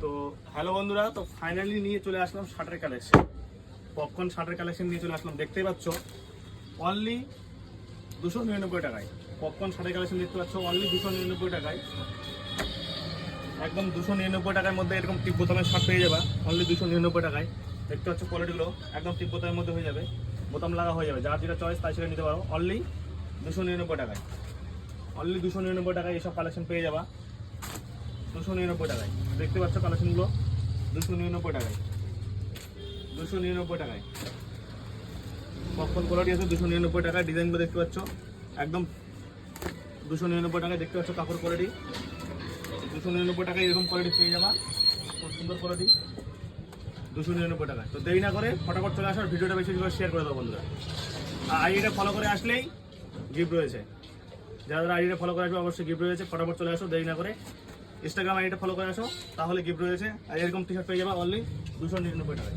তো হ্যালো বন্ধুরা, তো ফাইনালি নিয়ে চলে আসলাম শার্টের কালেকশন, পপকর্ন শার্টের কালেকশন নিয়ে চলে আসলাম। দেখতেই পাচ্ছ অনলি 299 টাকায় পপকর্ন শার্টের কালেকশন দেখতে পাচ্ছ, অনলি 299 টাকায়, একদম 299 টাকার মধ্যে এরকম টিপ বোতামের শার্ট পেয়ে যাবে অনলি 299 টাকায়। দেখতে পাচ্ছ কোয়ালিটিগুলো একদম টিপ বোতামের মধ্যে হয়ে যাবে, বোতাম লাগা হয়ে যাবে, যার যেটা চয়েস তাই সেটা নিতে পারো অনলি 299 টাকায়। অনলি 299 টাকায় এইসব কালেকশন পেয়ে যাবা 299 টাকায়। দেখতে পাচ্ছ কালেকশনগুলো 299 টাকায়, 299 টাকায় পপকর্ন কোয়ালিটি আছে 299 টাকায়। ডিজাইনগুলো দেখতে পাচ্ছ একদম 299 টাকায়। দেখতে পাচ্ছ কাপড় কোয়ালিটি 299 টাকায়, এরকম কোয়ালিটি পেয়ে যাবা, খুব সুন্দর কোয়ালিটি 299 টাকায়। তো দেরি না করে ফটাফট চলে আসার, ভিডিওটা বেশি করে শেয়ার করে দাও বন্ধুরা। আর আইডিটা ফলো করে আসলেই গিফট রয়েছে, যারা আইডিটা ফলো করে আসবে অবশ্যই গিফট রয়েছে। ফটাফট চলে আসো দেরি না করে, ইনস্টাগ্রাম আইডিটা ফলো করে আসো তাহলে গিফট রয়েছে। আর এরকম টি শার্ট পেয়ে যাবা অনলি 299 টাকায়।